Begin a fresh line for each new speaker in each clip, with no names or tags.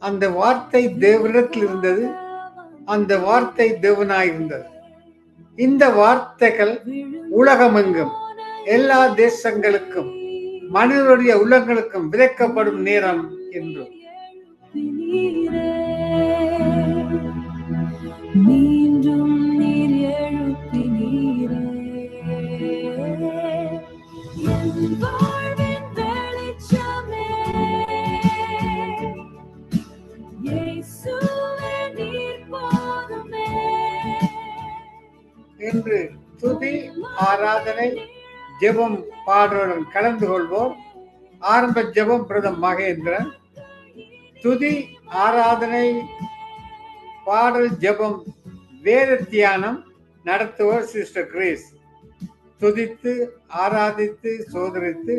அந்த வார்த்தை தேவனிடத்தில் இருந்தது, அந்த வார்த்தை தேவனாயிருந்தது. இந்த வார்த்தைகள் உலகமெங்கும் எல்லா தேசங்களுக்கும் மனிதனுடைய உள்ளங்களுக்கும் விதைக்கப்படும் நேரம் என்றும் மீண்டும் நீர் எழுப்பினீரே என்று துதி ஆராதனை ஜெபம் பாடலுடன் கலந்து கொள்வோம். ஆரம்ப ஜெபம் பிரதம் மகேந்திரன், துதி ஆராதனை பாடல் ஜெபம் வேத தியானம் நடத்துவோர் சிஸ்டர் கிரேஸ். துதித்து ஆராதித்து சோதரித்து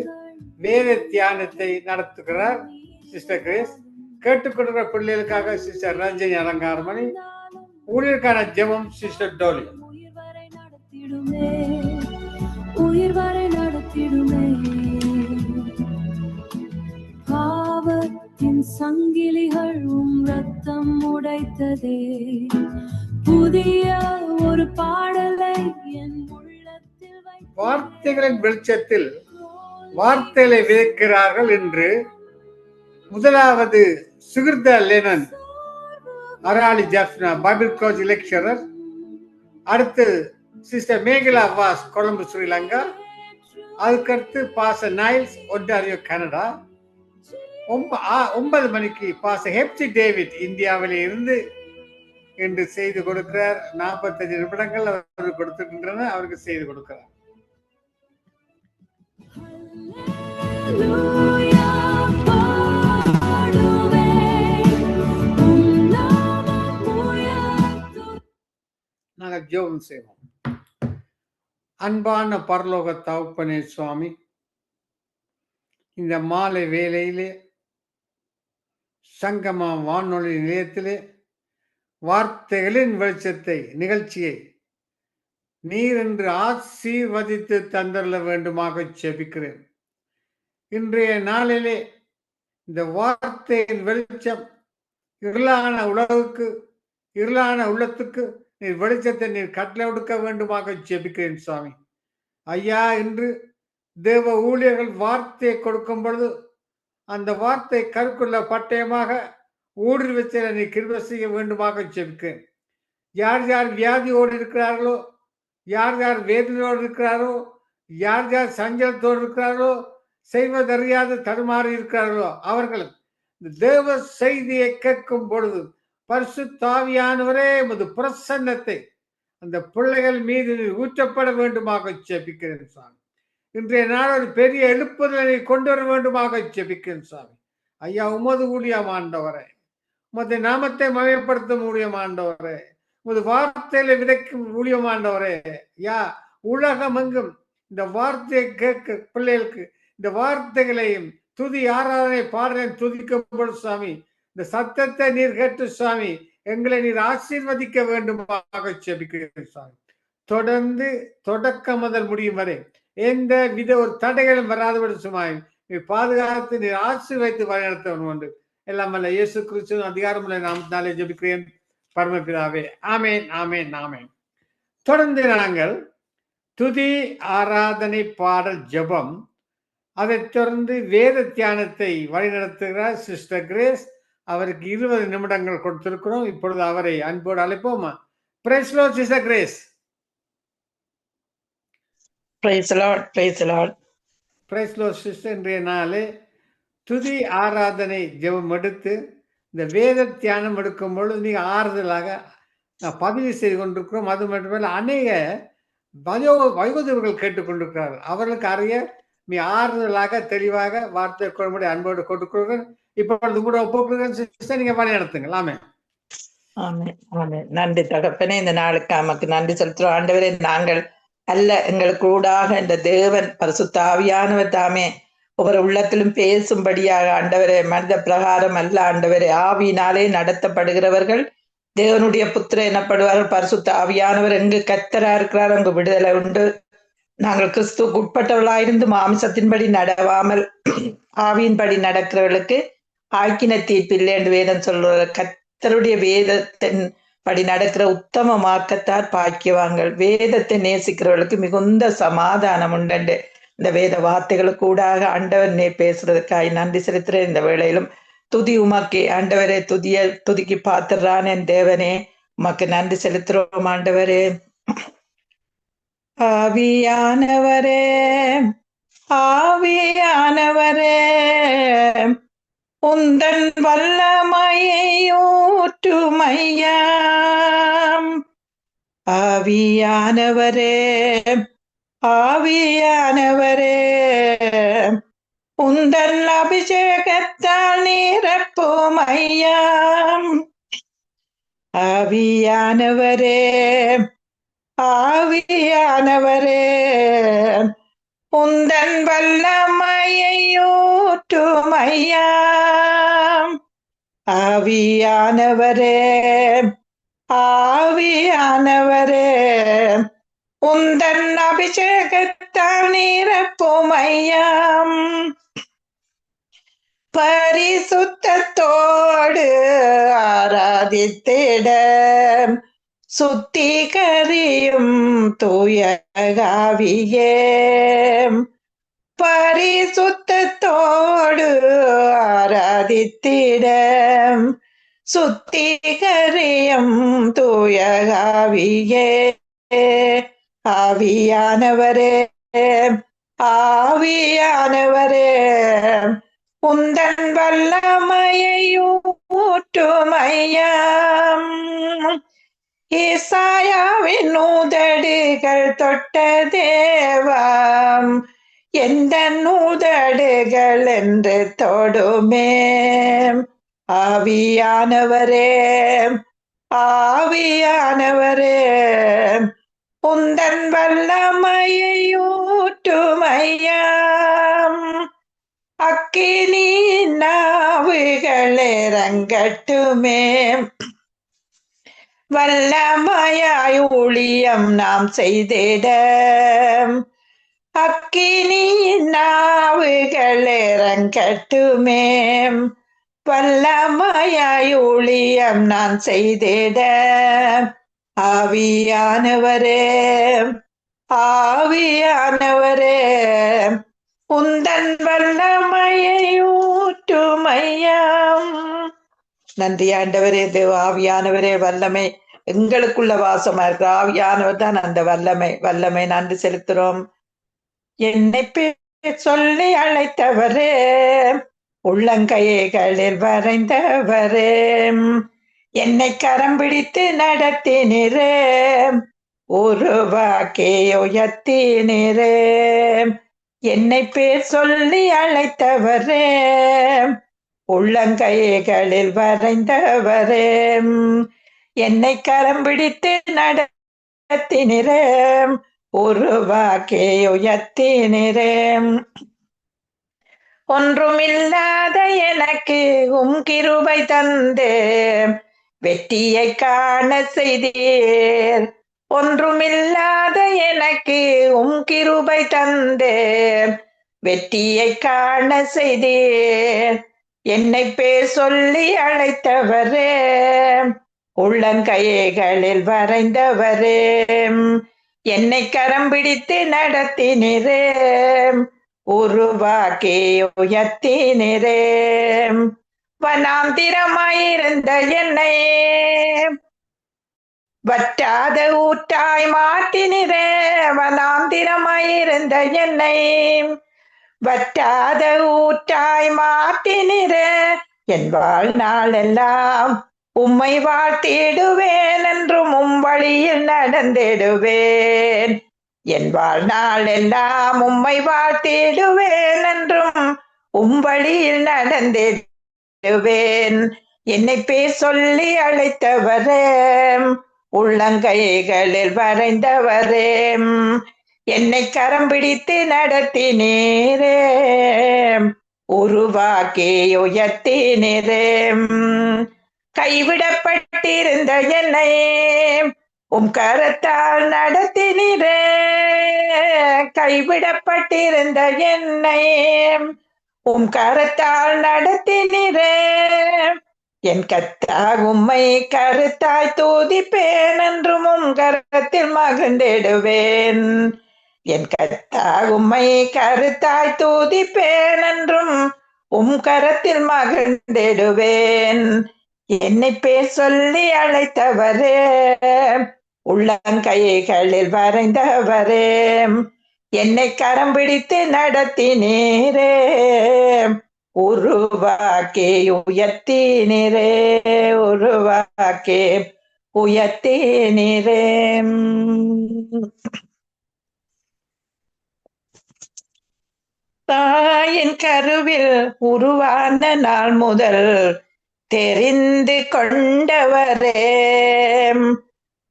வேத தியானத்தை நடத்துகிறார் சிஸ்டர் கிரேஸ். கேட்டுக்கொள்கிற பிள்ளைகளுக்காக சிஸ்டர் ரஞ்சனி அலங்காரமணி, ஊழியருக்கான ஜெபம் சிஸ்டர் டோலி. உயிர் வரை நடத்திடுமே பாவத்தின் சங்கிலிகள் ரத்தம் உடைத்ததே, புதிய ஒரு பாடலை என் உள்ளத்தில் வார்த்தைகளின் வெளிச்சத்தில் வார்த்தைகளை விதைக்கிறார்கள் என்று முதலாவது Sukirtha Lenan Araly Jaffna Bible college lecturer, அடுத்து சிஸ்டர் மேகலா வாஸ் கொலம்பு ஸ்ரீலங்கா, அதுக்கடுத்து பாச நைல்ஸ் ஒன்டாரியோ கனடா, 9 மணிக்கு பாச ஹெப்சி டேவிட் இந்தியாவிலே இருந்து என்று செய்து கொடுக்கிறார். 45 நிமிடங்கள் அவருக்கு கொடுத்திருக்கின்றன, அவருக்கு செய்து கொடுக்கிறார். நாங்கள் ஜெபம் செய்வோம். அன்பான பரலோக தகப்பனே சுவாமி, இந்த மாலை வேளையிலே சங்கமா வானொலி நிலையத்திலே வார்த்தைகளின் வெளிச்சத்தை நிகழ்ச்சியை நீர் என்று ஆசீர்வதித்து தந்தரல வேண்டுமாக ஜெபிக்கிறேன். இன்றைய நாளிலே இந்த வார்த்தையின் வெளிச்சம் இருளான உலகுக்கு, இருளான உள்ளத்துக்கு நீர் வெளிச்சத்தை நீர் கட்டளை கொடுக்க வேண்டுமாக ஜெபிக்கிறேன் சுவாமி. ஐயா, இன்று தேவ ஊழியர்கள் வார்த்தையை கொடுக்கும் பொழுது அந்த வார்த்தை கருக்குள்ள பட்டயமாக ஊடுருவச்சல நீ கிருபை செய்ய வேண்டுமாக ஜெபிக்கிறேன். யார் யார் வியாதியோடு இருக்கிறார்களோ, யார் யார் வேதனையோடு இருக்கிறாரோ, யார் யார் சஞ்சலத்தோடு இருக்கிறார்களோ, செய்வதறியாது தடுமாறி இருக்கிறார்களோ, அவர்கள் இந்த தேவ செய்தியை கேட்கும் பொழுது பரிசுத்தாவியானவரே உமது பிரசன்னத்தை அந்த பிள்ளைகள் மீது ஊற்றப்பட வேண்டுமாக ஜெபிக்கிறேன் சுவாமி. இன்றைய நாள் ஒரு பெரிய எழுப்புதலை கொண்டு வர வேண்டுமாக ஜெபிக்கிறேன் சுவாமி. ஐயா, உமது ஊழியம் ஆண்டவரே, உமது நாமத்தை மயப்படுத்தும் ஊழியம் ஆண்டவரே, உமது வார்த்தையில விதைக்கும் ஊழியம் ஆண்டவரே. யா, உலகம் எங்கும் இந்த வார்த்தையை கேட்க பிள்ளைகளுக்கு இந்த வார்த்தைகளையும் துதி ஆராதனை பாடுறேன் துதிக்கப்படும் சுவாமி. இந்த சத்தத்தை நீர் கேட்டு சுவாமி எங்களை நீர் ஆசீர்வதிக்க வேண்டுமாக ஜெபிக்கிறேன் சுவாமி. தொடர்ந்து தொடக்கம் முதல் முடியும் வரை எந்த வித ஒரு தடைகளும் வராதபடி சுமாய் நீர் பாதுகாத்து நீர் ஆசீர்வதித்து வழிநடத்த உண்டு. எல்லாம் அல்ல இயேசு கிறிஸ்து அதிகாரமுள்ள நாமத்தினாலே ஜெபிக்கிறேன் பரமபிதாவே. ஆமேன், ஆமேன், ஆமேன். தொடர்ந்து நாங்கள் துதி ஆராதனை பாடல் ஜெபம், அதைத் தொடர்ந்து வேத தியானத்தை வழிநடத்துகிறார் சிஸ்டர் கிரேஸ். அவருக்கு 20 நிமிடங்கள் கொடுத்திருக்கிறோம். இப்பொழுது அவரை அன்போடு அழைப்போமா? Praise the lord sister Grace.
Praise the lord, praise the lord.
Praise the lord sister. இன்றைய நாளே துதி ஆராதனை ஜெபம் எடுத்து இந்த வேத தியானம் எடுக்கும் பொழுது நீங்க ஆறுதலாக பதிவு செய்து கொண்டிருக்கிறோம். அது மட்டுமல்ல, அநேக வயோதிபர்கள் கேட்டுக்கொண்டிருக்கிறார்கள். அவர்களுக்கு அறிய நீ ஆறுதலாக தெளிவாக வார்த்தை கொள்முறை அன்போடு கொடுக்கிறீர்கள். இப்பொழுது கூட ஒப்புக்கொள்கிறேன், நீங்க வழி நடத்துங்கள். ஆமென்.
ஆமென், ஆமென். நன்றி தகப்பனே, இந்த நாளுக்கு நமக்கு நன்றி செலுத்துறோம் ஆண்டவரே. நாங்கள் அல்ல, எங்களுக்கு ஊடாக இந்த தேவன் பரிசுத்த ஆவியானவர் தாமே ஒவ்வொரு உள்ளத்திலும் பேசும்படியாக ஆண்டவரே, மனித பிரகாரம் அல்ல ஆண்டவரே, ஆவியினாலே நடத்தப்படுகிறவர்கள் தேவனுடைய புத்திர எனப்படுவார்கள். பரிசுத்த ஆவியானவர் எங்கு கர்த்தரா இருக்கிறார் அங்கு விடுதலை உண்டு. நாங்கள் கிறிஸ்துவுக்கு உட்பட்டவர்களாயிருந்து மாமிசத்தின்படி நடவாமல் ஆவியின்படி நடக்கிறவர்களுக்கு ஆக்கின தீர்ப்பில்லை என்று வேதம் சொல்ற கர்த்தருடைய வேதத்தின் படி நடக்கிற உத்தம மார்க்கத்தார் பாக்கியவான்கள். வேதத்தை நேசிக்கிறவர்களுக்கு மிகுந்த சமாதானம் உண்டு. இந்த வேத வார்த்தைகளுக்கு கூடாக ஆண்டவர் பேசுறதுக்காய் நன்றி செலுத்துறேன். இந்த வேளையிலும் துதி உமக்கு ஆண்டவரே, துதிக்கு பாத்துறான் என் தேவனே, உமக்கு நன்றி செலுத்துறோம் ஆண்டவரே. ஆவியானவரே, ஆவியானவரே, உந்தன் வல்லமையை ஊற்றுமையா. ஆவியானவரே, ஆவியானவரே, உந்தன் அபிஷேகத்தால் நிரப்புமையா. ஆவியானவரே, ஆவியானவரே, உந்தன் வல்லமையை ஊற்றுமையா. ஆவியானவரே, ஆவியானவரே, உந்தன் அபிஷேகத்தால் நிரப்புமையாம். பரிசுத்தத்தோடு ஆராதித்திட சுத்திகரியும் தூய ஆவியே. பரிசுத்தத்தோடு ஆராதித்திட சுத்திகரியும் தூய ஆவியே. ஆவியானவரே, ஆவியானவரே, உந்தன் வல்லமையை ஊற்றுமையாம். ஏசாயாவின் உதடுகள் தொட்ட தேவாம், எந்த உதடுகள் என்று தொடுமே. ஆவியானவரே, ஆவியானவரே, உந்தன் வல்லமையை ஊற்றுமையாம். அக்கினி நாவுகள் இறங்கட்டுமே, வல்லமையாய் ஊழியம் நாம் செய்திட. அக்கினி நாவுகள் இறங்கட்டுமே, வல்லமையாய் ஊழியம் நான் செய்திட. ஆவியானவரே, ஆவியானவரே, உந்தன் வல்லமையை ஊற்றுமையாம். நன்றி ஆண்டவரே. தேவ ஆவியானவரே, வல்லமை எங்களுக்குள்ள வாசமா இருக்கிற ஆவியானவர் தான் அந்த வல்லமை நன்றி செலுத்துறோம். என்னை சொல்லி அழைத்தவரே, உள்ளங்கைகளில் வரைந்தவரே, என்னை கரம் பிடித்து நடத்தினரே, உருவாக்கி உயர்த்தினரே. என்னை பேர் சொல்லி அழைத்தவரே, உள்ளங்கைகளில் வரைந்தவரே, என்னை கரம் பிடித்து நடத்தினரே, உருவாக்கி உயர்த்தினரே. ஒன்றுமில்லாத எனக்கு கிருபை தந்தே வெற்றியை காண செய்தீர். ஒன்றுமில்லாத எனக்கு கிருபை தந்தே வெற்றியை காண செய்தீர். என்னை பேர் சொல்லி அழைத்தவரே, உள்ளங்கைகளில் வரைந்தவரே, என்னை கரம் பிடித்து நடத்தினரே, உருவாக்கி உயர்த்தினரே. வனாந்திரமாயிருந்த என்னை வற்றாத ஊற்றாய் மாற்றினரே. வனாந்திரமாயிருந்த என்னை வற்றாத ஊற்றாய் மாற்றினரே. என் வாழ்நாள் எல்லாம் உம்மை வாழ்த்திடுவேன், என்றும் வழியில் நடந்திடுவேன். என் வாழ்நாள் எல்லாம் உம்மை வாழ்த்திடுவேன், என்றும் வழியில் நடந்திடுவேன். என்னை பேர் சொல்லி அழைத்தவரே, உள்ளங்கைகளில் வரைந்தவரே, என்னை கரம் பிடித்து நடத்தினீரே, உருவாக்கி உயர்த்தினீரே. கைவிடப்பட்டிருந்த என்னை கரத்தால் நடத்தினீரே. கைவிடப்பட்டிருந்த என்னை உம் கரத்தால் நடத்தினீரே. என் கத்தா உம்மை கருத்தாய் தூதிப்பேன், என்றும் உம் கரத்தில் மகிழ்ந்திடுவேன். என் கத்தா உம்மை கருத்தாய் தூதிப்பேன், என்றும் உம் கரத்தில் மகிழ்ந்திடுவேன். என்னை பேர் சொல்லி அழைத்தவரே, உள்ளங்கைகளில் வரைந்தவரே, என்னை கரம் பிடித்து நடத்தினீரே, உருவாக்கி உயர்த்தினீரே, உருவாக்கி உயர்த்தினீரே. தாயின் கருவில் உருவான நாள் முதல் தெரிந்து கொண்டவரே,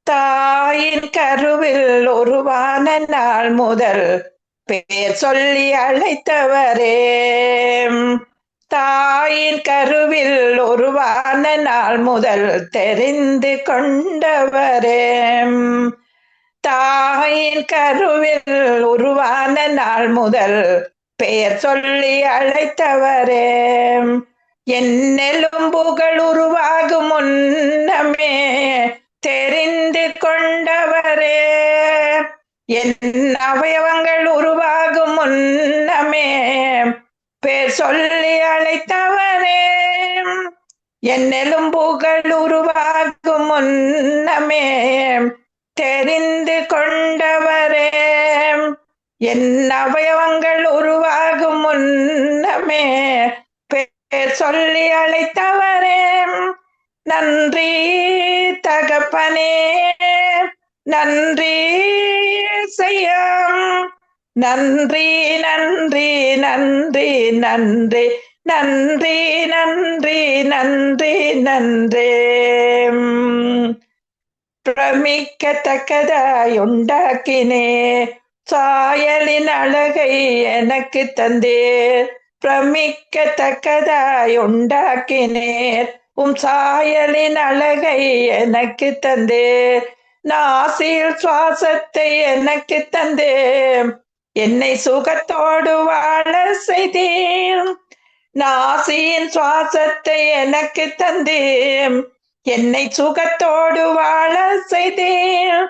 தாயின் கருவில் உருவான நாள் முதல் பேர் சொல்லி அழைத்தவரே, தாயின் கருவில் உருவான நாள் முதல் தெரிந்து கொண்டவரே, தாயின் கருவில் உருவான நாள் முதல் பெயர் சொல்லி அழைத்தவரே, என் எலும்புகள் உருவாகும் முன்னமே தெரிந்து கொண்டவரே, என் அவயவங்கள் உருவாகும் முன்னமே பேர் சொல்லி அழைத்தவரே, என் எலும்புகள் உருவாகும் முன்னமே தெரிந்து கொண்டவரே, என் அவயவங்கள் உருவாகும் முன்னமே பேர் சொல்லி அழைத்தவரே. நன்றி தகப்பனே, நன்றி செய்யம், நன்றி நன்றி நன்றி நன்றி நன்றி நன்றி நன்றி நன்றி. பிரமிக்கத்தக்கதாய் உண்டாக்கினே, சாயலின் அழகை எனக்கு தந்தேர். பிரமிக்கத்தக்கதாய் உண்டாக்கினேர், உம் சாயலின் அழகை எனக்கு தந்தேர். நாசியில் சுவாசத்தை எனக்கு தந்தேன், என்னை சுகத்தோடு வாழ செய்தேன். நாசியின் சுவாசத்தை எனக்கு தந்தேன், என்னை சுகத்தோடு வாழ செய்தேன்.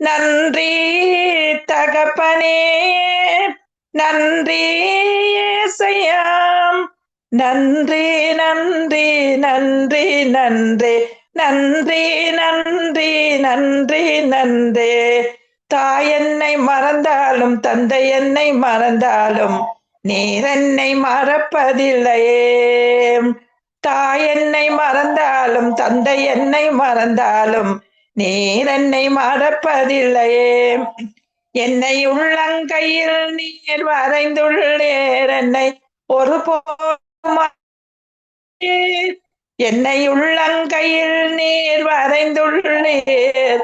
நன்றி தகப்பனே, நன்றி ஏசையாம், நன்றி நன்றி நன்றி நன்றி நன்றி நன்றி நன்றி நன்றி. தாய் என்னை மறந்தாலும் தந்தை என்னை மறந்தாலும் நீர் என்னை மறப்பதில்லையே. தாய் என்னை மறந்தாலும் தந்தை என்னை மறந்தாலும் நீர் என்னை மறப்பதில்லையே. என்னை உள்ளங்கையில் நீர் வரைந்துள்ளேர், என்னை ஒருபோதும் என்னை உள்ளங்கையில் நீர் வரைந்துள்ளீர்,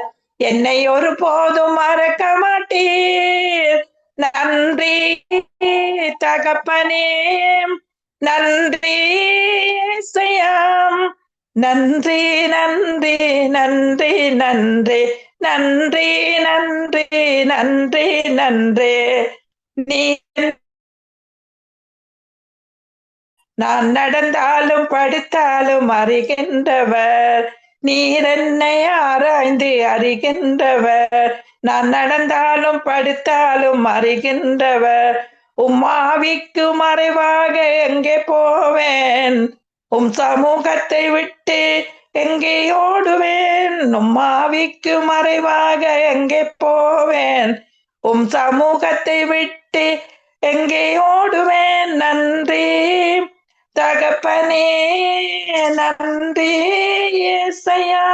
என்னை ஒருபோதும் மறக்க மாட்டீர். நன்றி தகப்பனே, நன்றி செய்யாம், நன்றி நன்றி நன்றி நன்றி நன்றி நன்றி நன்றி நன்றி. நீ நான் நடந்தாலும் படுத்தாலும் அறிகின்றவர், நீர் என்னை ஆராய்ந்து அறிகின்றவர். நான் நடந்தாலும் படுத்தாலும் அறிகின்றவர். உம் ஆவிக்கு மறைவாக எங்கே போவேன், உம் சமூகத்தை விட்டு எங்கே ஓடுவேன். உம் ஆவிக்கு மறைவாக எங்கே போவேன், உம் சமூகத்தை விட்டு எங்கே ஓடுவேன். நன்றி தகப்பனே, நன்றி ஏசையா,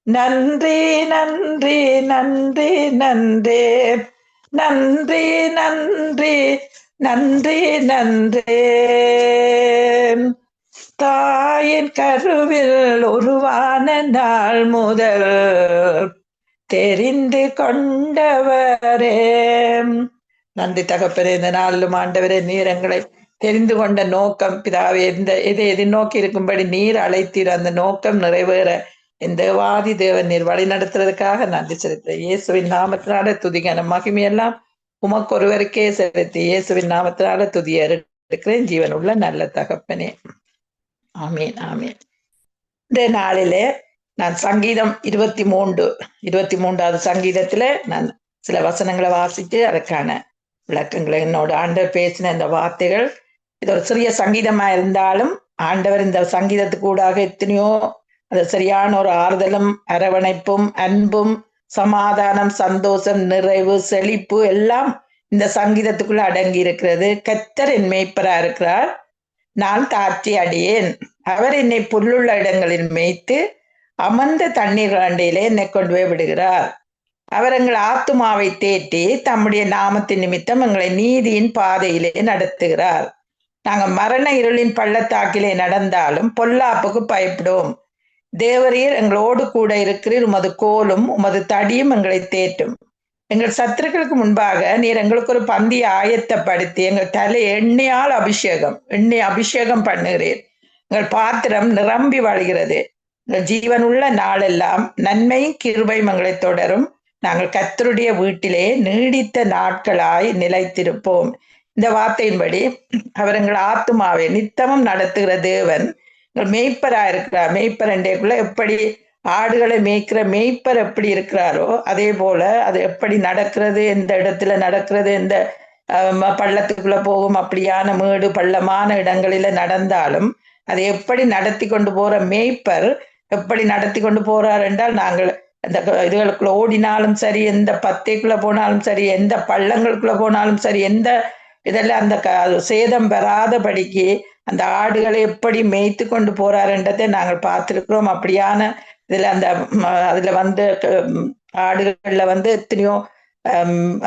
நன்றி நன்றி நன்றி நன்றி நன்றி நன்றி நன்றி நன்றி. தாயின் கருவில் உருவான நாள் முதல் தெரிந்து கொண்டவரே. நன்றி தகப்பனே, இந்த நாளிலும் ஆண்டவரே நீர் எங்களை தெரிந்து கொண்ட நோக்கம் பிதாவே, எதை நோக்கி இருக்கும்படி நீர் அழைத்தீர், அந்த நோக்கம் நிறைவேற இந்த தேவாதி தேவன் நீர் வழி நடத்துறதுக்காக நன்றி செலுத்த. இயேசுவின் நாமத்தினால துதிக்கான மகிமையெல்லாம் உமக்கு ஒருவருக்கே செலுத்தி, இயேசுவின் நாமத்தினால துதிய இருக்கிறேன் ஜீவனுள்ள நல்ல தகப்பனே. ஆமீன், ஆமீன். இந்த நாளிலே நான் சங்கீதம் 23வது சங்கீதத்துல நான் சில வசனங்களை வாசித்து அதற்கான விளக்கங்களை என்னோட ஆண்டவர் பேசின இந்த வார்த்தைகள், இது ஒரு சிறிய சங்கீதமா இருந்தாலும் ஆண்டவர் இந்த சங்கீதத்துக்கு கூடாக எத்தனையோ அது சரியான ஒரு ஆறுதலும் அரவணைப்பும் அன்பும் சமாதானம் சந்தோஷம் நிறைவு செழிப்பு எல்லாம் இந்த சங்கீதத்துக்குள்ள அடங்கி இருக்கிறது. கர்த்தர் என் மேய்ப்பரா இருக்கிறார், நான் தாட்சி அடையேன். அவர் என்னை புல்லுள்ள இடங்களில் மேய்த்து அமர்ந்த தண்ணீர் அண்டையிலே என்னை கொண்டு போய் விடுகிறார். அவர் எங்கள் ஆத்துமாவை தேற்றி தம்முடைய நாமத்தின் நிமித்தம் எங்களை நீதியின் பாதையிலே நடத்துகிறார். நாங்கள் மரண இருளின் பள்ளத்தாக்கிலே நடந்தாலும் பொல்லாப்புக்கு பயப்படுவோம். தேவரீர் எங்களோடு கூட இருக்கிறீர், உமது கோலும் உமது தடியும் எங்களை தேற்றும். எங்கள் சத்துருக்களுக்கு முன்பாக நீர் எங்களுக்கு ஒரு பந்தியை ஆயத்தப்படுத்தி எங்கள் தலை எண்ணெயால் அபிஷேகம் பண்ணுகிறீர். எங்கள் பாத்திரம் நிரம்பி வழிகிறது. எங்கள் ஜீவனுள்ள நாளெல்லாம் நன்மையும் கிருபையும் எங்களை தொடரும். நாங்கள் கர்த்தருடைய வீட்டிலே நீடித்த நாட்களாய் நிலைத்திருப்போம். இந்த வார்த்தையின்படி அவர் எங்கள் ஆத்துமாவை நித்தமும் நடத்துகிற தேவன் எங்கள் மேய்ப்பரா இருக்கிறார். மேய்ப்பர் என்றேக்குள்ள எப்படி ஆடுகளை மேய்க்கிற மேய்ப்பர் எப்படி இருக்கிறாரோ அதே போல அது எப்படி நடக்கிறது, எந்த இடத்துல நடக்கிறது, எந்த பள்ளத்துக்குள்ள போகும், அப்படியான மேடு பள்ளமான இடங்களில நடந்தாலும் அதை எப்படி நடத்தி கொண்டு போற மேய்ப்பர் எப்படி நடத்தி கொண்டு போறார் என்றால், நாங்கள் அந்த இதுகளுக்குள்ள ஓடினாலும் சரி, எந்த பத்தைக்குள்ள போனாலும் சரி, எந்த பள்ளங்களுக்குள்ள போனாலும் சரி, எந்த இதெல்லாம் அந்த சேதம் பெறாதபடிக்கு அந்த ஆடுகளை எப்படி மேய்த்து கொண்டு போறாருன்றதை நாங்கள் பார்த்திருக்கிறோம். அப்படியான இதுல அந்த அதுல வந்து ஆடுகள்ல வந்து எத்தனையோ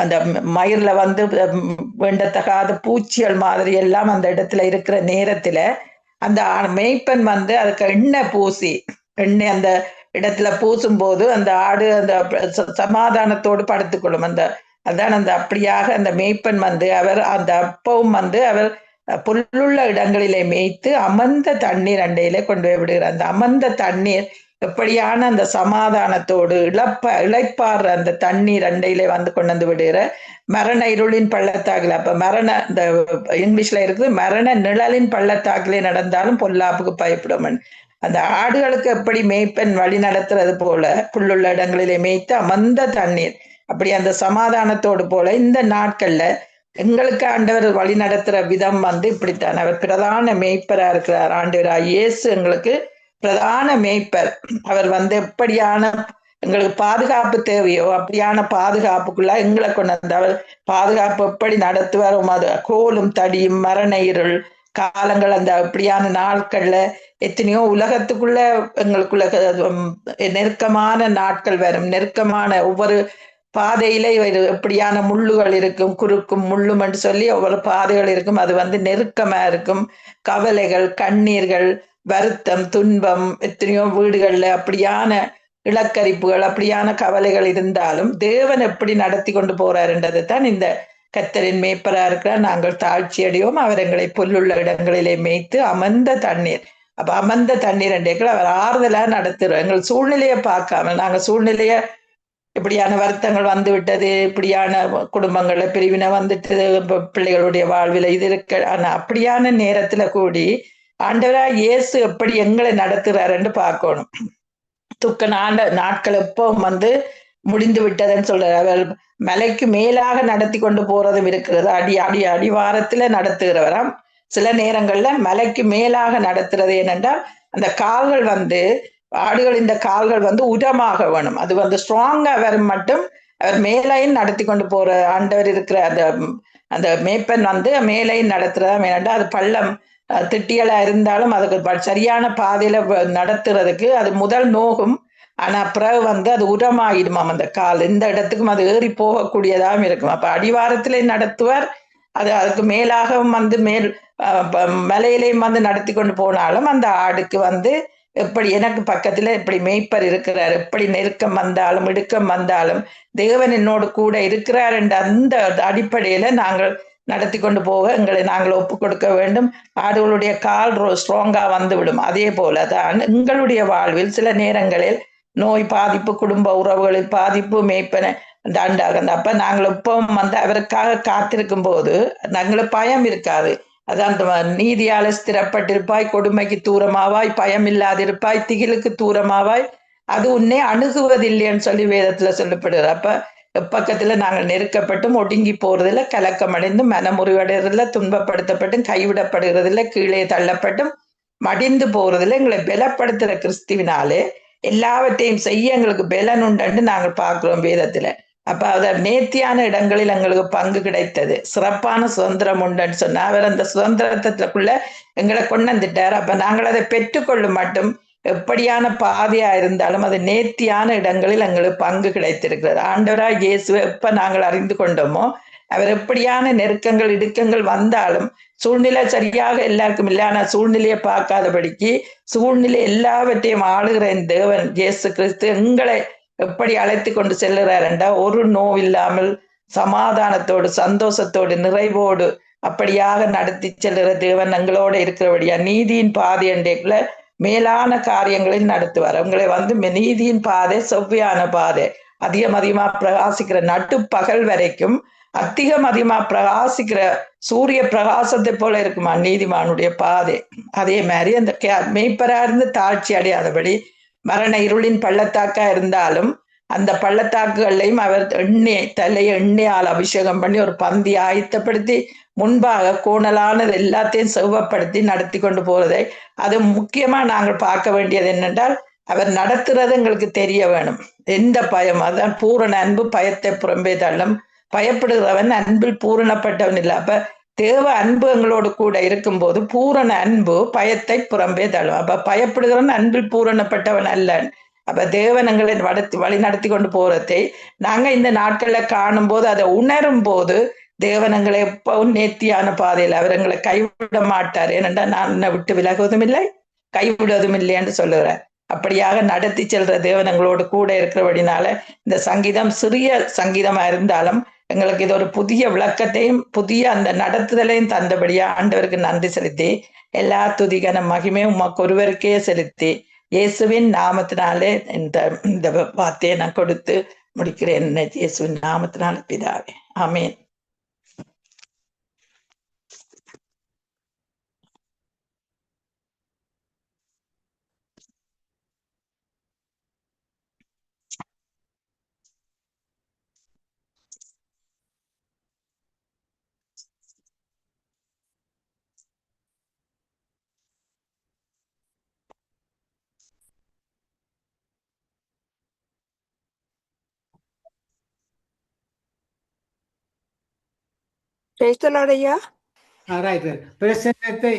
அந்த மயிர்ல வந்து வேண்டத்தகாத பூச்சிகள் மாதிரி எல்லாம் அந்த இடத்துல இருக்கிற நேரத்துல அந்த மேய்ப்பன் வந்து அதுக்கு எண்ணெய் அந்த இடத்துல பூசும் போது அந்த ஆடு அந்த சமாதானத்தோடு படுத்துக்கொள்ளும். அதான் அந்த அப்படியாக அந்த மேய்ப்பன் வந்து அவர் அந்த அப்பவும் வந்து அவர் புல்லுள்ள இடங்களிலே மேய்த்து அமர்ந்த தண்ணீர் அண்டையிலே கொண்டு போய் விடுகிறார். அந்த அமர்ந்த தண்ணீர் எப்படியான அந்த சமாதானத்தோடு இளைப்பாடுற அந்த தண்ணீர் அண்டையிலே வந்து கொண்டு வந்து விடுகிற மரண இருளின் பள்ளத்தாக்கில், அப்ப இந்த இங்கிலீஷ்ல இருக்குது மரண நிழலின் பள்ளத்தாக்கிலே நடந்தாலும் பொல்லாப்புக்கு பயப்படும். அந்த ஆடுகளுக்கு எப்படி மேய்ப்பன் வழி நடத்துறது போல புல்லுள்ள இடங்களிலே மேய்த்து அமர்ந்த தண்ணீர், அப்படி அந்த சமாதானத்தோடு போல இந்த நாட்கள்ல எங்களுக்கு ஆண்டவர் வழி நடத்துற விதம் வந்து இப்படித்தான். அவர் பிரதான மேய்ப்பரா இருக்கிறார். ஆண்டவராய் இயேசு எங்களுக்கு பிரதான மேய்ப்பர். அவர் வந்து எப்படியான எங்களுக்கு பாதுகாப்பு தேவையோ அப்படியான பாதுகாப்புக்குள்ள எங்களை கொண்டு வந்து அவர் பாதுகாப்பு எப்படி நடத்துவார். அது கோலும் தடியும் மரண இருள் காலங்கள் அந்த அப்படியான நாட்கள்ல எத்தனையோ உலகத்துக்குள்ள எங்களுக்குள்ள நெருக்கமான நாட்கள் வரும். நெருக்கமான ஒவ்வொரு பாதையில எப்படியான முள்ளுகள் இருக்கும், குறுக்கும் முள்ளும் என்று சொல்லி ஒவ்வொரு பாதைகள் இருக்கும். அது வந்து நெருக்கமா இருக்கும். கவலைகள், கண்ணீர்கள், வருத்தம், துன்பம், எத்தனையோ வீடுகள்ல அப்படியான இலக்கரிப்புகள், அப்படியான கவலைகள் இருந்தாலும் தேவன் எப்படி நடத்தி கொண்டு போறாருன்றது தான் இந்த கர்த்தரின் மேய்ப்பரா இருக்கிறார், நாங்கள் தாழ்ச்சி அடையோம். அவர் எங்களை புல்லுள்ள இடங்களிலே மேய்த்து அமர்ந்த தண்ணீர். அப்ப அமர்ந்த தண்ணீர் என்றேக்கள் அவர் ஆறுதலா நடத்துறோம். எங்கள் சூழ்நிலையை பார்க்காம, நாங்க சூழ்நிலைய இப்படியான வருத்தங்கள் வந்து விட்டது, இப்படியான குடும்பங்கள்ல பிரிவினை வந்துட்டு, பிள்ளைகளுடைய வாழ்வில் இது இருக்க, ஆனா அப்படியான நேரத்துல கூடி ஆண்டவரா இயேசு எப்படி எங்களை நடத்துறாருன்னு பார்க்கணும். துக்க நாட்கள் எப்போ வந்து முடிந்து விட்டதுன்னு சொல்றாரு. அவர் மலைக்கு மேலாக நடத்தி கொண்டு போறதும் இருக்கிறது. அடிவாரத்துல நடத்துகிறவராம். சில நேரங்கள்ல மலைக்கு மேலாக நடத்துறது ஏனென்றால் அந்த கால்கள் வந்து ஆடுகளின் கால்கள் வந்து உரமாக வேணும். அது வந்து ஸ்ட்ராங்கா வரும் மட்டும் அவர் மேலையும் நடத்தி கொண்டு போற ஆண்டவர் இருக்கிற அந்த மேய்ப்பன் வந்து மேலையும் நடத்துறதா. ஏனென்றா அது பள்ளம் திட்டியலா இருந்தாலும் அதுக்கு சரியான பாதையில நடத்துறதுக்கு அது முதல் நோகும். ஆனா பிறகு வந்து அது உரமாயிடுமாம் அந்த கால். இந்த இடத்துக்கும் அது ஏறி போகக்கூடியதாகவும் இருக்கும். அப்ப அடிவாரத்திலே நடத்துவார். அதுக்கு மேலாகவும் வந்து மலையிலையும் வந்து நடத்தி கொண்டு போனாலும் அந்த ஆடுக்கு வந்து எப்படி எனக்கு பக்கத்துல எப்படி மேய்ப்பர் இருக்கிறார், எப்படி நெருக்கம் வந்தாலும் இடுக்கம் வந்தாலும் தேவன் என்னோடு கூட இருக்கிறார் என்ற அந்த அடிப்படையில நாங்கள் நடத்தி கொண்டு போக எங்களை நாங்கள் ஒப்பு கொடுக்க வேண்டும். ஆடுகளுடைய கால் ஸ்ட்ராங்கா வந்து விடும். அதே போலதான் எங்களுடைய வாழ்வில் சில நேரங்களில் நோய் பாதிப்பு, குடும்ப உறவுகளில் பாதிப்பு, மேய்ப்பனை தாண்டாக. அப்ப நாங்கள் எப்பவும் வந்து அவருக்காக காத்திருக்கும் போது நாங்களுக்கு பயம் இருக்காது. அதான் நீதியால ஸ்திரப்பட்டிருப்பாய், கொடுமைக்கு தூரமாவாய், பயம் இல்லாதிருப்பாய், திகிலுக்கு தூரமாவாய், அது உன்னை அணுகுவதில்லைன்னு சொல்லி வேதத்துல சொல்லப்படுது. அப்ப எப்பக்கத்துல நாங்கள் நெருக்கப்பட்டும் ஒடுங்கி போறதில்ல, கலக்கமடைந்து மனமுறிவடைறதில்ல, துன்பப்படுத்தப்பட்டும் கைவிடப்படுகிறதில்ல, கீழே தள்ளப்பட்டும் மடிந்து போறதில்ல. எங்களை பலப்படுத்துற கிறிஸ்துவினாலே எல்லாவற்றையும் செய்ய எங்களுக்கு பலன் உண்டு நாங்கள் பார்க்கிறோம் வேதத்துல. அப்ப அத நேர்த்தியான இடங்களில் எங்களுக்கு பங்கு கிடைத்தது, சிறப்பான சுதந்திரம் உண்டுன்னு சொன்னா அவர் அந்த சுதந்திரத்துக்குள்ள எங்களை கொண்டு வந்துட்டார். அப்ப நாங்கள் அதை பெற்றுக்கொள்ளும் மட்டும் எப்படியான பாதையா இருந்தாலும் அது நேர்த்தியான இடங்களில் எங்களுக்கு பங்கு கிடைத்திருக்கிறது. ஆண்டவராய் இயேசுவை எப்ப நாங்கள் அறிந்து கொண்டோமோ, அவர் எப்படியான நெருக்கங்கள் இடுக்கங்கள் வந்தாலும் சூழ்நிலை சரியாக எல்லாருக்கும் இல்லை, ஆனா சூழ்நிலையை பார்க்காதபடிக்கு சூழ்நிலை எல்லாவற்றையும் ஆளுகிற இந்த தேவன் இயேசு கிறிஸ்து எங்களை எப்படி அழைத்து கொண்டு செல்லுறார் என்றால், ஒரு நோவில்லாமல் சமாதானத்தோடு சந்தோஷத்தோடு நிறைவோடு அப்படியாக நடத்தி செல்லுற தேவன் எங்களோட இருக்கிறபடியா நீதியின் பாதை என்றேக்குள்ள மேலான காரியங்களில் நடத்துவார். உங்களை நீதியின் பாதை செவ்வையான பாதை, அதிகமா பிரகாசிக்கிற நட்டு பகல் வரைக்கும் அதிகமா பிரகாசிக்கிற சூரிய பிரகாசத்தை போல இருக்குமா நீதிமானுடைய பாதை. அதே மாதிரி அந்த மெய்ப்பரா இருந்து தாழ்ச்சி அடையாதபடி மரண இருளின் பள்ளத்தாக்கா இருந்தாலும் அந்த பள்ளத்தாக்குகளையும் அவர் தலையை எண்ணெயால் அபிஷேகம் பண்ணி ஒரு பந்தி ஆயத்தப்படுத்தி முன்பாக கோணலானது எல்லாத்தையும் செவ்வப்படுத்தி நடத்தி கொண்டு போறதை, அது முக்கியமா நாங்கள் பார்க்க வேண்டியது என்னென்றால், அவர் நடத்துறது எங்களுக்கு தெரிய வேணும். எந்த பயம், அதான் பூரண அன்பு பயத்தை புறம்பே தள்ளும், பயப்படுகிறவன் அன்பில் பூரணப்பட்டவன் இல்லை. அப்ப தேவ அன்பு எங்களோடு கூட இருக்கும்போது பூரண அன்பு பயத்தை புறம்பே தள்ளும். அப்ப பயப்படுகிறவன் அன்பில் பூரணப்பட்டவன் அல்லன். அப்ப தேவன் எங்களை வழி நடத்தி கொண்டு போறதை நாங்க இந்த நாட்கள்ல காணும் போது, அதை உணரும் போது தேவன் எங்களை எப்பவும் நேர்த்தியான பாதையில் அவர் எங்களை கைவிட மாட்டார். ஏனென்றால் நான் என்னை விட்டு விலகுவதும் இல்லை கைவிடுவதும் இல்லை என்று சொல்லுகிறேன். அப்படியாக நடத்தி செல்ற தேவன் எங்களோடு கூட இருக்கிறபடினால இந்த சங்கீதம் சிறிய சங்கீதமா இருந்தாலும் எங்களுக்கு இது ஒரு புதிய விளக்கத்தையும் புதிய அந்த நடத்துதலையும் தந்தபடியா ஆண்டவருக்கு நன்றி செலுத்தி எல்லா துதிகன மகிமையும் உமக்கு ஒருவருக்கே செலுத்தி இயேசுவின் நாமத்தினாலே இந்த வார்த்தையை நான் கொடுத்து முடிக்கிறேன். இயேசுவின் நாமத்தினால பிதாவே, ஆமேன்.
பிரசன்னத்தை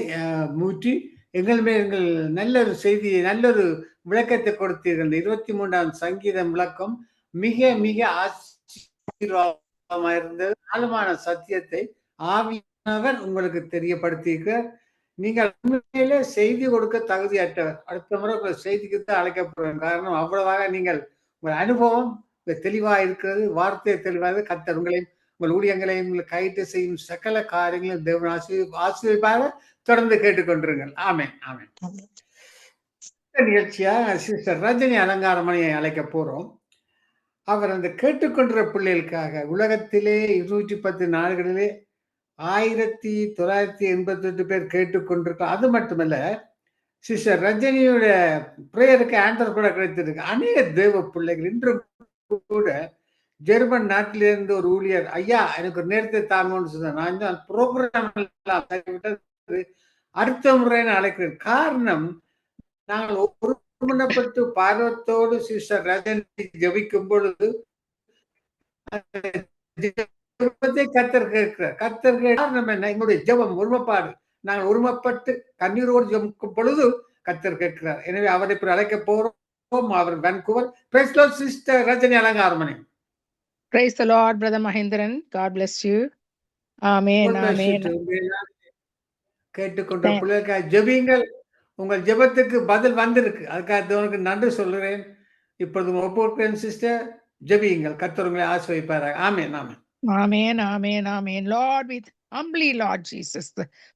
மூற்றி எங்கள் மேல் எங்கள் நல்லொரு செய்தியை நல்லொரு விளக்கத்தை கொடுத்தீர்கள். 23ஆம் சங்கீதம் விளக்கம் மிக மிக ஆசீர்வாதமாக இருந்தது. ஆழமான சத்தியத்தை ஆவியானவர் உங்களுக்கு தெரியப்படுத்தியிருக்கிறார். நீங்கள் உண்மையிலே செய்தி கொடுக்க தகுதியற்றவர். அடுத்த முறை உங்கள் செய்திக்கு தான் அழைக்கப்படுவேன். காரணம் அவ்வளவாக நீங்கள் உங்கள் அனுபவம் தெளிவாக இருக்கிறது, வார்த்தை தெளிவாக கர்த்தர் உங்களையும் உங்கள் ஊழியங்களையும் கைட்டு செய்யும் சகல காரியங்களும் தேவன் ஆசீர்வாக தொடர்ந்து கேட்டுக்கொண்டிருங்கள். ஆமேன், ஆமேன். நிகழ்ச்சியா சிஸ்டர் ரஜினி அலங்காரமணியை அழைக்க போறோம். அவர் அந்த கேட்டுக்கொண்ட பிள்ளைகளுக்காக உலகத்திலே 210 நாடுகளிலே 1988 பேர் கேட்டுக்கொண்டிருக்கோம். அது மட்டுமல்ல, சிஸ்டர் ரஜினியுடைய பிரேயருக்கு ஆன்சர் கூட கிடைத்திருக்கு. அநேக தேவ பிள்ளைகள் இன்றும் கூட ஜெர்மன் நாட்டிலிருந்து ஒரு ஊழியர், ஐயா எனக்கு ஒரு நேரத்தை தாங்கன்னு சொன்னார். நான் தான் ப்ரோக்ராம் அடுத்த முறை நான் அழைக்கிறேன். காரணம், நாங்கள் ஒருமனப்பட்டு பார்வத்தோடு சிஸ்டர் ரஜினி ஜபிக்கும் பொழுது கர்த்தர் கேட்கிறார். கர்த்தர் காரணம் என்ன? எங்களுடைய ஜெபம் ஒருமைப்பாடு. நாங்கள் ஒருமைப்பட்டு கண்ணீரோடு ஜபிக்கும் பொழுது கர்த்தர் கேட்கிறார். எனவே அவரை இப்ப அழைக்க போறோம். அவர் Vancouver. Praise the Lord, sister Rajini Alangaramani.
Praise the Lord, Brother Mahindran. God bless you. Amen. Amen.
கேட்டுக்கொண்ட பிள்ளைகளுக்காக ஜெபிங்கள். உங்கள் ஜெபத்துக்கு பதில் வந்திருக்கு. அதுக்காக உனக்கு நன்றி சொல்கிறேன். இப்பொழுது ஒப்புக்கொள்கிறேன் சிஸ்டர். ஜெபியுங்கள். கர்த்தர் உங்களை ஆசீர்வதிப்பாராக. ஆமென், ஆமென்.
Amen, amen, amen. Lord, we humbly, Lord Jesus,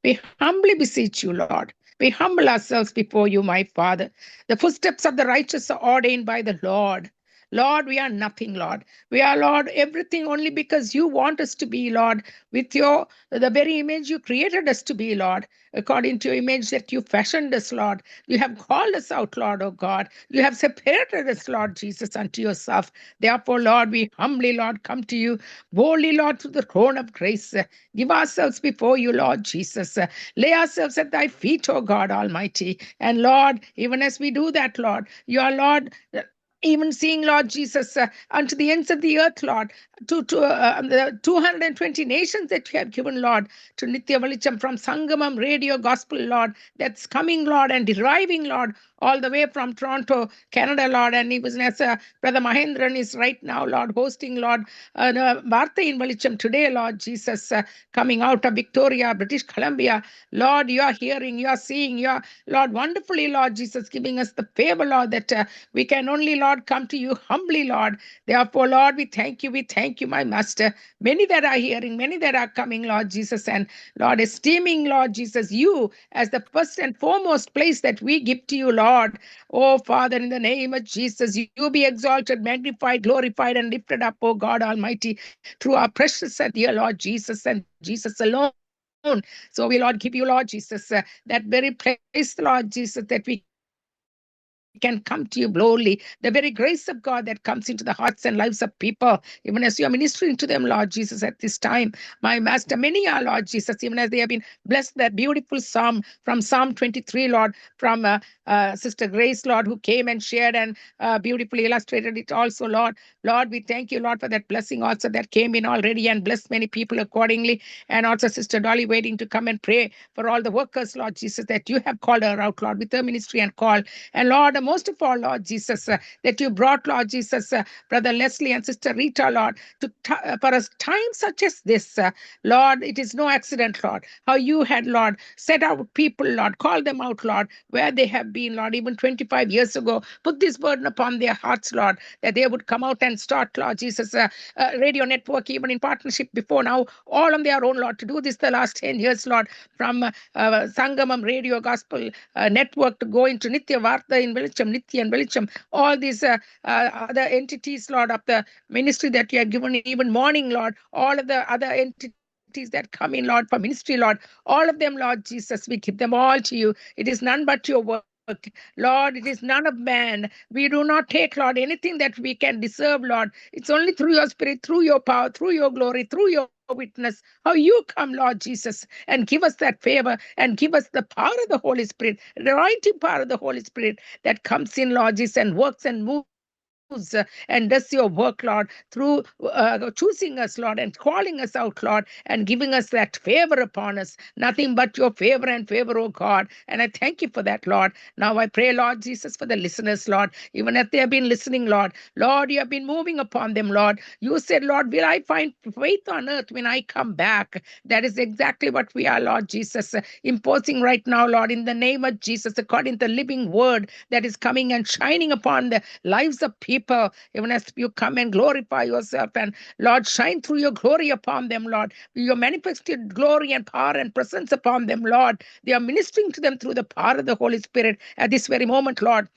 we humbly beseech you, Lord. We humble ourselves before you, my Father. The footsteps of the righteous are ordained by the Lord. Lord, we are nothing, Lord. We are, Lord, everything only because you want us to be, Lord, with the very image you created us to be, Lord, according to your image that you fashioned us, Lord. You have called us out, Lord, oh God. You have separated us, Lord Jesus, unto yourself. Therefore, Lord, we humbly, Lord, come to you boldly, Lord, to the throne of grace. Give ourselves before you, Lord Jesus. Lay ourselves at thy feet, O God Almighty. And Lord, even as we do that, Lord, you are, Lord, even seeing, Lord Jesus, unto the ends of the earth, Lord, to the 220 nations that you have given, Lord, to Nitya Velicham from Sangamam Radio Gospel, Lord, that's coming, Lord, and deriving, Lord, all the way from Toronto, Canada, Lord, and even as Brother Mahendran is right now, Lord, hosting, Lord, Vartha in Velicham today, Lord Jesus, coming out of Victoria, British Columbia. Lord, you are hearing, you are seeing, you are, Lord, wonderfully, Lord Jesus, giving us the favor, Lord, that we can only, Lord, come to you humbly, Lord. Therefore, Lord, we thank you, my Master. Many that are hearing, many that are coming, Lord Jesus, and Lord, esteeming, Lord Jesus, you as the first and foremost place that we give to you, Lord. Oh, Father, in the name of Jesus, you be exalted, magnified, glorified, and lifted up, oh God Almighty, through our precious and dear Lord Jesus and Jesus alone. So we, Lord, give you, Lord Jesus, that very place, Lord Jesus, that we can come to you boldly, the very grace of God that comes into the hearts and lives of people, even as you are ministering to them, Lord Jesus, at this time. My Master, many are, Lord Jesus, even as they have been blessed, that beautiful psalm from Psalm 23, Lord, from Sister Grace, Lord, who came and shared and beautifully illustrated it also, Lord. Lord, we thank you, Lord, for that blessing also that came in already and blessed many people accordingly. And also Sister Dolly waiting to come and pray for all the workers, Lord Jesus, that you have called her out, Lord, with her ministry and call. And Lord, most of all, Lord Jesus, that you brought, Lord Jesus, Brother Leslie and Sister Rita, Lord, for a time such as this, Lord, it is no accident, Lord, how you had, Lord, set out people, Lord, call them out, Lord, where they have been, Lord, even 25 years ago, put this burden upon their hearts, Lord, that they would come out and start, Lord Jesus, radio network, even in partnership before now, all on their own, Lord, to do this the last 10 years, Lord, from Sangamam Radio Gospel Network to go into Nitya Vartha in Velicham, Nitya and Velicham, all these other entities, Lord, of the ministry that you have given, even morning, Lord, all of the other entities that come in, Lord, for ministry, Lord, all of them, Lord Jesus, we give them all to you. It is none but your work. Lord, it is none of man. We do not take, Lord, anything that we can deserve, Lord. It's only through your spirit, through your power, through your glory, through your witness, how you come, Lord Jesus, and give us that favor and give us the power of the Holy Spirit, the anointing power of the Holy Spirit that comes in, Lord Jesus, and works and moves and does your work, Lord, through choosing us, Lord, and calling us out, Lord, and giving us that favor upon us. Nothing but your favor and favor, oh God. And I thank you for that, Lord. Now I pray, Lord Jesus, for the listeners, Lord, even as they have been listening, Lord. Lord, you have been moving upon them, Lord. You said, Lord, will I find faith on earth when I come back? That is exactly what we are, Lord Jesus, imposing right now, Lord, in the name of Jesus, according to the living word that is coming and shining upon the lives of people, even as you come and glorify yourself and, Lord, shine through your glory upon them, Lord. Your manifested glory and power and presence upon them, Lord. They are ministering to them through the power of the Holy Spirit at this very moment, Lord.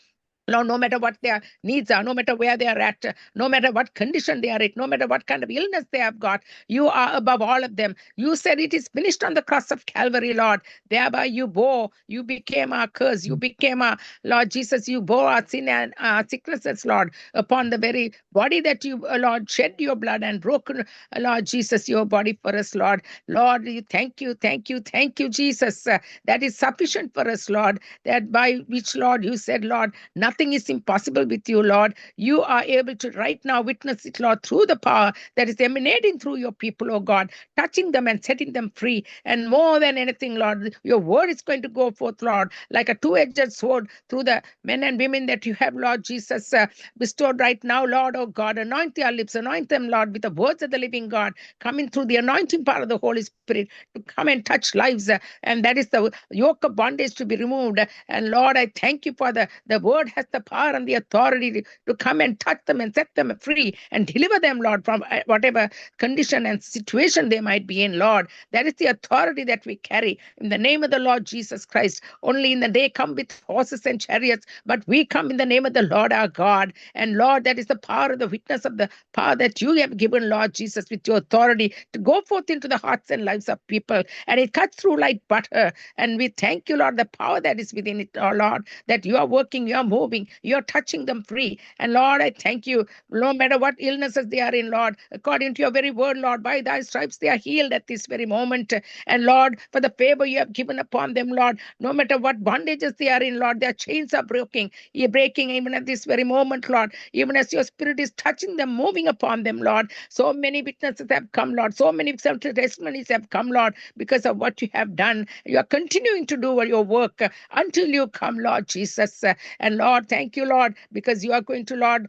Lord, no matter what their needs are, no matter where they are at, no matter what condition they are in, no matter what kind of illness they have got, you are above all of them. You said it is finished on the cross of Calvary, Lord. Thereby you bore, you became our curse, you became our, Lord Jesus, you bore our sin and our sicknesses, Lord, upon the very body that you, Lord, shed your blood and broken, Lord Jesus, your body for us, Lord. Lord, you thank you, Jesus. That is sufficient for us, Lord, that by which, Lord, you said, Lord, nothing is impossible with you, Lord. You are able to right now witness it, Lord, through the power that is emanating through your people, oh God, touching them and setting them free. And more than anything, Lord, your word is going to go forth, Lord, like a two-edged sword through the men and women that you have, Lord Jesus, bestowed right now, Lord, oh God. Anoint their lips, anoint them, Lord, with the words of the living God, coming through the anointing power of the Holy Spirit to come and touch lives. And that is the yoke of bondage to be removed. And Lord, I thank you for the word has us the power and the authority to come and touch them and set them free and deliver them, Lord, from whatever condition and situation they might be in, Lord. That is the authority that we carry in the name of the Lord Jesus Christ. Only in the day come with horses and chariots, but we come in the name of the Lord our God. And Lord, that is the power of the witness of the power that you have given, Lord Jesus, with your authority to go forth into the hearts and lives of people. And it cuts through like butter. And we thank you, Lord, the power that is within it, oh Lord, that you are working, you are moving, you are touching them free. And Lord, I thank you, no matter what illnesses they are in, Lord, according to your very word, Lord, by thy stripes they are healed at this very moment. And Lord, for the favor you have given upon them, Lord, no matter what bondages they are in, Lord, their chains are breaking. You're breaking even at this very moment, Lord, even as your spirit is touching them, moving upon them, Lord. So many witnesses have come, Lord. So many testimonies have come, Lord, because of what you have done. You are continuing to do your work until you come, Lord Jesus. And Lord, thank you, Lord, because you are going to, Lord,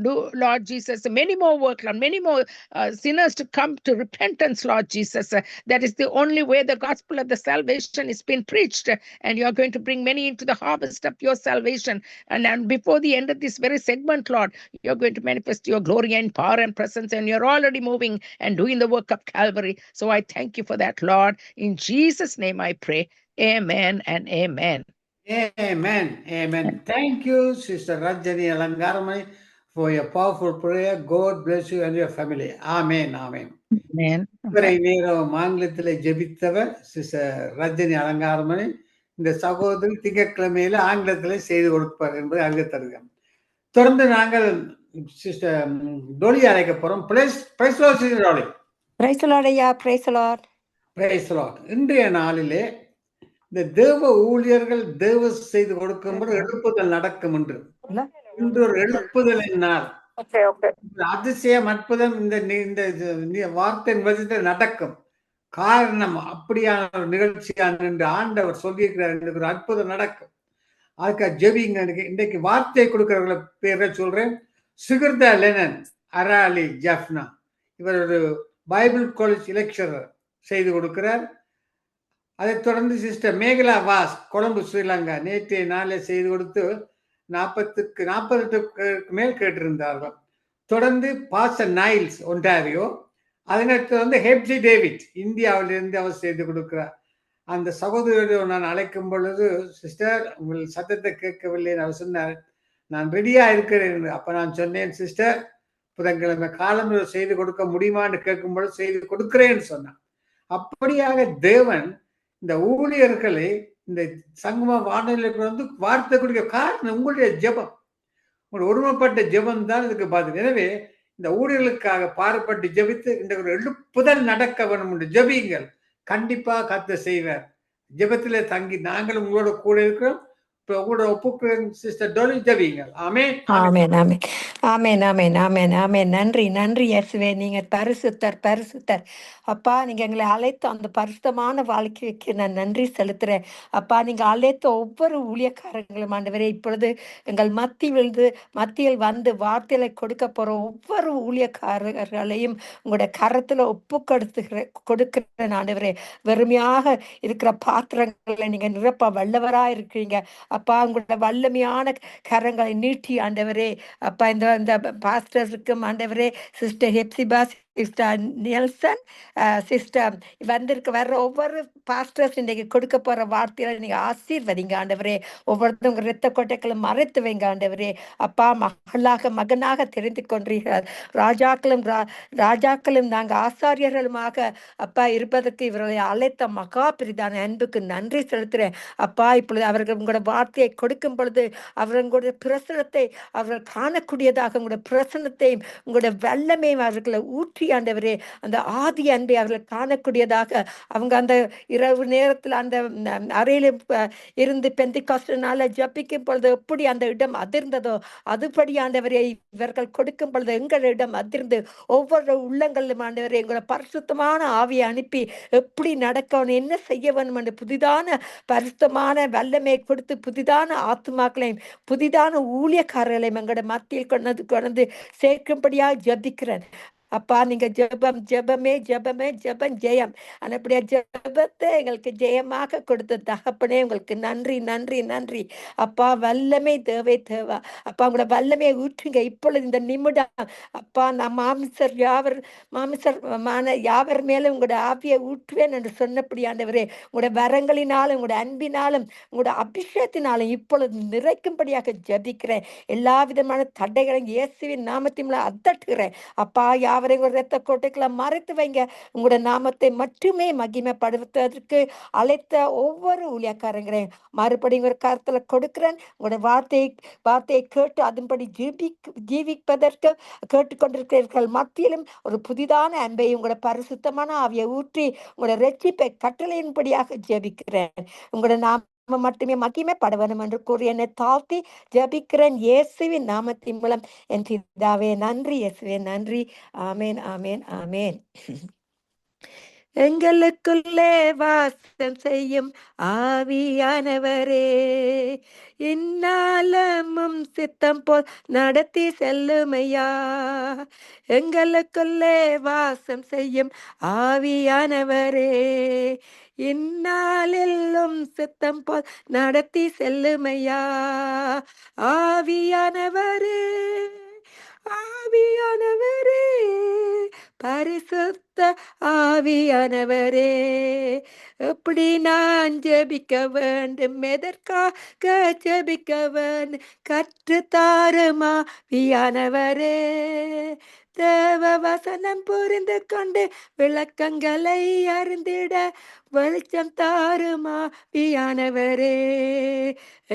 do, Lord Jesus, many more work, Lord, many more sinners to come to repentance, Lord Jesus. That is the only way the gospel of the salvation is being preached. And you are going to bring many into the harvest of your salvation. And before the end of this very segment, Lord, you're going to manifest your glory and power and presence, and you're already moving and doing the work of Calvary. So I thank you for that, Lord. In Jesus' name I pray. Amen and amen.
Amen. Amen. Thank you, Sister Rajani Alangaramani, for your powerful prayer. God bless you and your family. Amen. Amen.
Amen.
இவரை நேரம் ஆங்கிலத்தில் ஜெபித்தவர் sister Rajini Alangaramani. இந்த சகோதரி திங்கட்கிழமையில ஆங்கிலத்தில் செய்து கொடுப்பார் என்பதை அறிய தருகிறோம். தொடர்ந்து நாங்கள் சிஸ்டர் டொலி அழைக்க போறோம். இன்றைய நாளிலே இந்த தேவ ஊழியர்கள் தேவ செய்து கொடுக்கும்போது எழுப்புதல் நடக்கும் என்று இன்று ஒரு எழுப்புதலின் நாள். அதிசயம் அற்புதம் இந்த வார்த்தையின் வசத்தில் நடக்கும். காரணம் அப்படியான ஒரு நிகழ்ச்சியான என்று ஆண்டவர் சொல்லியிருக்கிறார். ஒரு அற்புதம் நடக்கும். அதுக்காக ஜெபிங்க. இன்றைக்கு வார்த்தை கொடுக்கிறவங்கள பேரை சொல்றேன். சுகிர்தா லெனன் அராலி ஜப்னா, இவர் ஒரு பைபிள் காலேஜ் லெக்சரர் செய்து கொடுக்கிறார். அதைத் தொடர்ந்து சிஸ்டர் மேகலா வாஸ் கொழும்பு ஸ்ரீலங்கா நேற்றைய நாளே செய்து கொடுத்து 48 மேல் கேட்டிருந்தார்கள். தொடர்ந்து பாஸ்டர் நைல்ஸ் ஒன்டாரியோ, அதனடுத்து வந்து ஹெப்சி டேவிட் இந்தியாவிலிருந்து அவர் செய்து கொடுக்கிறார். அந்த சகோதரியோடு நான் அழைக்கும் பொழுது, சிஸ்டர் உங்கள் சத்தத்தை கேட்கவில்லை அவர் சொன்னார், நான் ரெடியா இருக்கிறேன். அப்ப நான் சொன்னேன், சிஸ்டர் புதன்கிழமை காலம் செய்து கொடுக்க முடியுமான்னு கேட்கும் பொழுது செய்து கொடுக்கிறேன்னு சொன்னான். அப்படியாக தேவன் இந்த ஊழியர்களை இந்த சங்கம வானொலிக்கு வந்து வார்த்தை கொடுக்க காரணம் உங்களுடைய ஜெபம், உங்களுடைய ஒருமைப்பட்ட ஜெபம் தான் இதுக்கு பதில். எனவே இந்த ஊழியர்களுக்காக பாடுபட்டு ஜெபித்து இந்த ஒரு எழுப்புதல் நடக்க வேணும் என்று ஜெபியுங்கள். கண்டிப்பா கர்த்தர் செய்வார். ஜெபத்திலே தங்கி நாங்களும் உங்களோட கூட இருக்கிறோம். உங்களோட ஒப்புக்கிறேன் சிஸ்டர் டோலி, ஜெபியுங்கள். ஆமென்.
ஆமென் ஆமென் ஆமென் ஆமென் ஆமென் ஆமென். நன்றி நன்றி இயேசுவே. நீங்க பரிசுத்தர் பரிசுத்தர் அப்பா. நீங்க எங்களை அழைத்த அந்த பரிசுத்தமான வாழ்க்கைக்கு நான் நன்றி செலுத்துறேன் அப்பா. நீங்க அழைத்த ஒவ்வொரு ஊழியக்காரங்களும் ஆண்டவரே, இப்பொழுது எங்கள் மத்தியில் வந்து வார்த்தைகளை கொடுக்க போற ஒவ்வொரு ஊழியக்காரர்களையும் உங்களுடைய கரத்துல கொடுக்கிறேன் ஆண்டவரே. வெறுமையாக இருக்கிற பாத்திரங்களை நீங்க நிரப்ப வல்லவரா இருக்கிறீங்க அப்பா. உங்களோட வல்லமையான கரங்களை நீட்டி ஆண்டவரே அப்பா, இந்த பாஸ்டர்ஸுக்கும் ஆண்டவரே, sister Hephzibah, sister Nelson, sister வர்ற ஒவ்வொரு பாஸ்டர்ஸ் இன்னைக்கு கொடுக்க போற வார்த்தைகளை நீங்க ஆசீர்வதிங்க ஆண்டவரே. ஒவ்வொருத்தவங்க இரத்த கோட்டைகளும் மறைத்து வைங்க ஆண்டவரே அப்பா. மகனாக தெரிந்து கொண்டீர்கள். ராஜாக்களும் நாங்க ஆசாரியர்களுமாக அப்பா இருப்பதற்கு இவர்களை அழைத்த மகா பிரிதான அன்புக்கு நன்றி செலுத்துறேன் அப்பா. இப்பொழுது அவர்கள் உங்களோட வார்த்தையை கொடுக்கும் பொழுது அவர்களுடைய பிரசனத்தை அவர்கள் காணக்கூடியதாக, உங்களுடைய பிரசனத்தையும் உங்களுடைய வல்லமையும் அவர்களை ஊற்றி ஆண்டவரே, அந்த ஆதி அன்பை அவர்கள் காணக்கூடியதாக, அவங்க அந்த இரவு நேரத்தில் அந்த அறையில இருந்து பெந்தைக்கோஸ்துனால ஜபிக்கும் பொழுது எப்படி அந்த இடம் அதிர்ந்ததோ அதுபடி ஆண்டவரே இவர்கள் கொடுக்கும் பொழுது எங்களிடம் அதிர்ந்து ஒவ்வொரு உள்ளங்களிலும் ஆண்டவரே எங்களோட பரிசுத்தமான ஆவியை அனுப்பி எப்படி நடக்கணும், என்ன செய்ய வேணும் என்று புதிதான பரிசுத்தமான வல்லமை கொடுத்து புதிதான ஆத்மாக்களையும் புதிதான ஊழியக்காரர்களையும் எங்களோட மத்தியில் கொண்டு சேர்க்கும்படியாக ஜபிக்கிறேன் அப்பா நீங்க ஜெபம் ஜெபமே ஜெபமே ஜெபம் ஜெயம். அப்படியே ஜெபத்தை எங்களுக்கு ஜெயமாக கொடுத்த தகப்பனே உங்களுக்கு நன்றி நன்றி நன்றி. அப்பா வல்லமை தேவை தேவா. அப்பா உங்களோட வல்லமையை ஊற்றுங்க இப்பொழுது இந்த நிமிடம். அப்பா நான் மாமிசமான யாவர் மேலும் உங்களோட ஆவியை ஊற்றுவேன் என்று சொன்னபடி ஆண்டவரே, உங்களோட வரங்களினாலும் உங்களோட அன்பினாலும் உங்களோட அபிஷேகத்தினாலும் இப்பொழுது நிறைக்கும்படியாக ஜெபிக்கிறேன். எல்லா விதமான தடைகளையும் இயேசுவின் நாமத்தின் அத்தட்டுகிறேன். அப்பா யாவரையும் ஒரு இரத்த கோட்டைக்குள்ள மறைத்து வைங்க. உங்களோட நாமத்தை மட்டுமே மகிமைப்படுத்துவதற்கு அழைத்த ஒவ்வொரு ஊழியக்காரங்களையும் மறுபடியும் ஒரு கருத்துல கொடுக்கிறேன். உங்களோட வார்த்தையை கேட்டு அதன்படி ஜீவிப்பதற்கு கேட்டுக்கொண்டிருக்கிறீர்கள் மத்தியிலும் ஒரு புதிதான அன்பை உங்களோட பரிசுத்தமான ஆவியை ஊற்றி உங்களோட ரட்சிப்பை கட்டளையின்படியாக ஜெபிக்கிறேன். உங்களோட நாம மட்டுமே மகிமைப்பட வேண்டும் என்று கூறி என்னை தாழ்த்தி ஜெபிக்கிறேன் இயேசுவின் நாமத்தின் மூலம் என் பிதாவே. நன்றி இயேசுவே, நன்றி. ஆமேன் ஆமேன் ஆமேன். எங்களுக்குள்ளே வாசம் செய்யும் ஆவியானவரே, இந்நாளமும் சித்தம் போல் நடத்தி செல்லுமையா. எங்களுக்குள்ளே வாசம் செய்யும் ஆவியானவரே, இந்நாளிலும் சித்தம் போல் நடத்தி செல்லுமையா. ஆவியானவரே ஆவியானவரே, பரிசுத்த ஆவியானவரே, எப்படி நான் ஜெபிக்க வேண்டும், எதற்காக ஜெபிக்க வேண்டும், கற்று தாருமா ஆவியானவரே. தேவ வசனம் புரிந்து கொண்டு விளக்கங்களை அறிந்திட வெளிச்சம் தாருமா ஆவியானவரே.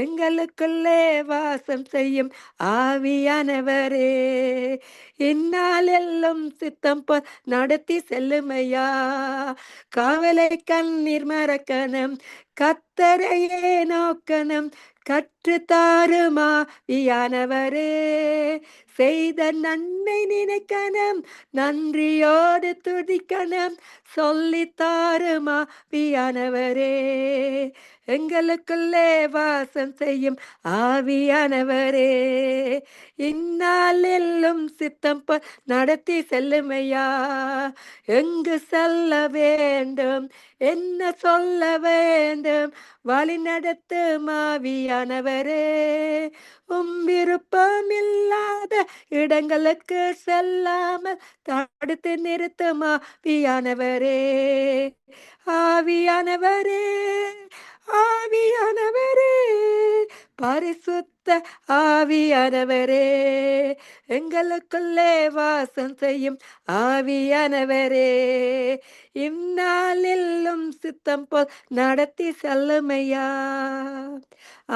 எங்களுக்குள்ளே வாசம் செய்யும் ஆவியானவரே, இந்நாளெல்லாம் சித்தம் போல் நடத்தி செல்லுமையா. காவலை கண்ணீர் மறக்கணும், கத்தரையே நோக்கணும், கற்று தாருமா ஆவியானவரே. செய்த நன்மை நினைக்கணும், நன்றியோடு துதிக்கணும், சொல்லி தாருமா ஆவியானவரே. எங்களுக்குள்ளே வாசம் செய்யும் ஆவியானவரே, இந்நாளெல்லாம் சித்தம் போல் நடத்தி செல்லுமையா. எங்கு செல்ல வேண்டும், என்ன சொல்ல வேண்டும், வழி நடத்தும் ஆவியானவரே. விருப்பம் இல்லாத இடங்களுக்கு செல்லாமல் தடுத்து நிறுத்தும் ஆவியானவரே. ஆவியானவரே ஆவியானவரே, பரிசுத்த ஆவியானவரே, எங்களுக்குள்ளே வாசம் செய்யும் ஆவியானவரே, இந்நாளெல்லாம் சித்தம் போல் நடத்தி செல்லுமையா.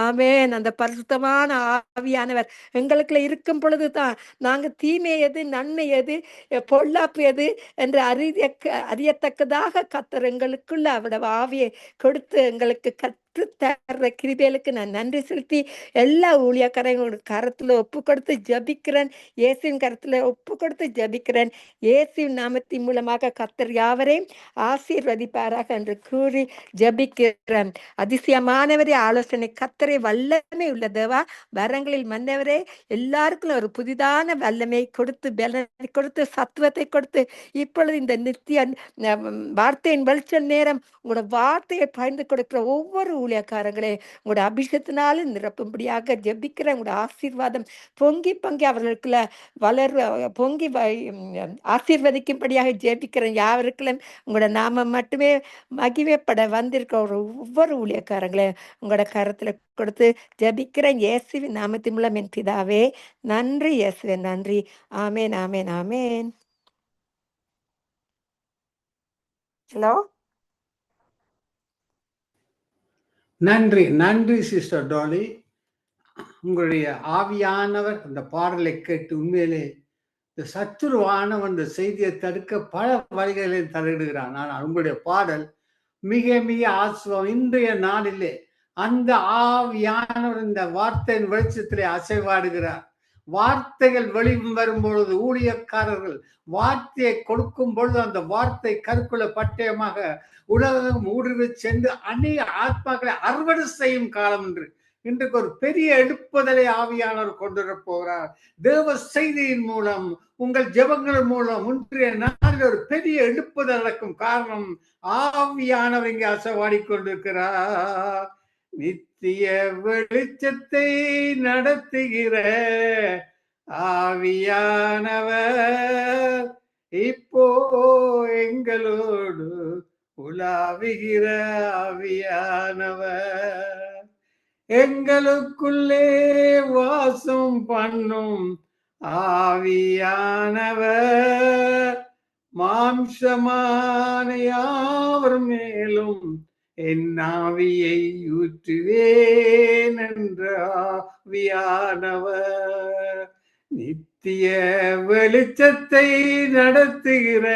ஆமேன். அந்த பரிசுத்தமான ஆவியானவர் எங்களுக்குள்ள இருக்கும் பொழுதுதான் நாங்க தீமை எது நன்மை எது பொல்லாப்பு எது என்று அறியத்தக்கதாக கர்த்தர் எங்களுக்குள்ள அவருடைய ஆவியை கொடுத்து எங்களுக்கு தர்ற கிருபைகளுக்கு நான் நன்றி செலுத்தி எல்லா ஊழியக்காரங்களோட கரத்துல ஒப்பு கொடுத்து ஜபிக்கிறேன். இயேசுவின் கரத்துல ஒப்பு கொடுத்து ஜபிக்கிறேன். இயேசுவின் நாமத்தின் மூலமாக கர்த்தர் யாவரையும் ஆசீர்வதிப்பாராக என்று கூறி ஜபிக்கிறேன். அதிசயமானவரே, ஆலோசனை கர்த்தரை வல்லமை உள்ள தேவா, வரங்களில் மன்னவரே, எல்லாருக்கும் ஒரு புதிதான வல்லமை கொடுத்து பலனை கொடுத்து சத்துவத்தை கொடுத்து இப்பொழுது இந்த நித்திய வார்த்தையின் வெளிச்ச நேரம் உங்களோட வார்த்தையை பயந்து கொடுக்கிற ஒவ்வொரு ஊழியக்காரங்களே உங்களோட அபிஷேகத்தினாலும் நிரப்பும்படியாக ஜெபிக்கிற உங்களோட ஆசீர்வாதம் பொங்கி பொங்கி அவர்களுக்குள்ள பொங்கி ஆசீர்வதிக்கும்படியாக ஜெபிக்கிறேன். யாருக்குள்ளும் உங்களோட நாமம் மட்டுமே மகிமைப்பட வந்திருக்க ஒவ்வொரு ஊழியக்காரங்களே உங்களோட கரத்துல கொடுத்து ஜெபிக்கிறேன். இயேசுவின் நாமத்தின் மூலம் என் பிதாவே. நன்றி இயேசுவே, நன்றி. ஆமேன் ஆமேன் ஆமேன். ஹலோ,
நன்றி நன்றி சிஸ்டர் டாலி. உங்களுடைய ஆவியானவர் அந்த பாடலை கேட்டு உண்மையிலே இந்த சத்துருவானவன் இந்த செய்தியை தடுக்க பல வழிகளில் தலையிடுகிறான். ஆனால் உங்களுடைய பாடல் மிக மிக ஆசுவம். இன்றைய நாளிலே அந்த ஆவியானவர் இந்த வார்த்தையின் வெளிச்சத்திலே அசைவாடுகிறார். வார்த்தைகள் வெளி வரும்பொழுது ஊழியக்காரர்கள் வார்த்தையை கொடுக்கும் பொழுது அந்த வார்த்தை கருக்குள்ள பட்டயமாக உலகம் ஊடுருவி சென்று அநேக ஆத்மாக்களை அறுவடை செய்யும் காலம் என்று இன்றைக்கு ஒரு பெரிய எழுப்புதலை ஆவியானவர் கொண்டு வர போகிறார். தேவ செய்தியின் மூலம், உங்கள் ஜெபங்கள் மூலம் இன்றைய நாளில் ஒரு பெரிய எழுப்புதல் நடக்கும். காரணம், ஆவியானவர் இங்கே அசைவாடி கொண்டிருக்கிறார். நித்திய வெளிச்சத்தை நடத்துகிற ஆவியானவர் இப்போ எங்களோடு உலாவுகிற ஆவியானவர் எங்களுக்குள்ளே வாசம் பண்ணும் ஆவியானவர் மாம்சமான யாவர் மேலும் என் ஆவியை ஊற்றுவேன் என்ற ஆவியானவர் நித்திய வெளிச்சத்தை நடத்துகிற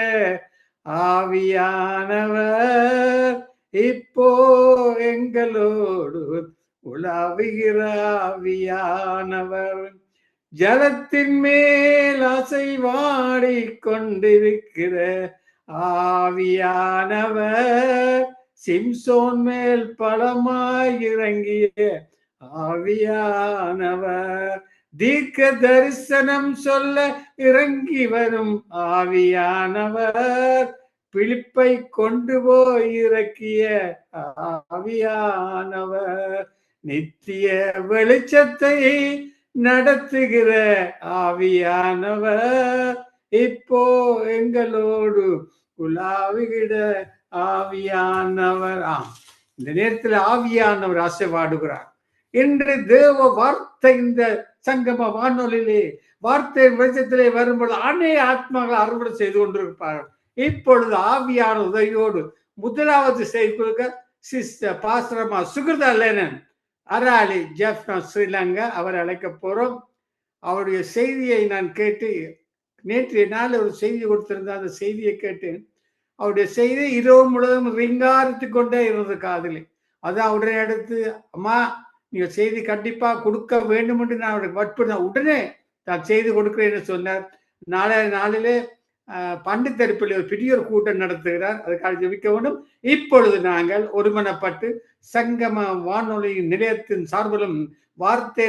ஆவியானவர் இப்போ எங்களோடு உலாவுகிற ஆவியானவர் ஜலத்தின் மேல் அசைவாடி கொண்டிருக்கிற ஆவியானவர் சிம்சோன் மேல் பலமாய் இறங்கிய ஆவியானவர் தீர்க்க தரிசனம் சொல்ல இறங்கி வரும் ஆவியானவர் பிலிப்பை கொண்டு போய் இறக்கிய ஆவியானவர் நித்திய வெளிச்சத்தை நடத்துகிற ஆவியானவர் இப்போ எங்களோடு உலாவுகிற ஆவியானவர். இந்த நேரத்தில் ஆவியானவர் அசைவாடுகிறார். இன்று தேவ வார்த்தை இந்த சங்கம வானொலியிலே வார்த்தை வெளிச்சத்திலே வரும்பொழுது அநேக ஆத்மாக்கள் அறுவடை செய்து கொண்டிருப்பார்கள். இப்பொழுது ஆவியான உதவியோடு முதலாவது செய்து கொடுக்க சிஸ்டர் பாஸ்ரமா சுகிருதா லேனன் அராலி ஜெஃப்னா ஸ்ரீலங்கா அவர் அழைக்க போறோம். அவருடைய செய்தியை நான் கேட்டு நேற்றைய நாள் ஒரு செய்தி கொடுத்திருந்த அந்த செய்தியை கேட்டேன். அவருடைய செய்தி இரவு முழுவதும் ரிங்காரித்து கொண்டே இருந்தது காதலி. அதான் உடனே எடுத்து, அம்மா நீங்க செய்தி கண்டிப்பா கொடுக்க வேண்டும் என்று நான் அவருக்கு வற்புறுத்தேன். உடனே நான் செய்தி கொடுக்கிறேன்னு சொன்னார். நாளைய நாளிலே பண்டித்தரிப்பில் ஒரு பெரிய ஒரு கூட்டம் நடத்துகிறார். அதுக்காக ஜெபிக்க வேண்டும். இப்பொழுது நாங்கள் ஒருமனப்பட்டு சங்கம வானொலி நிலையத்தின் சார்பிலும் வார்த்தை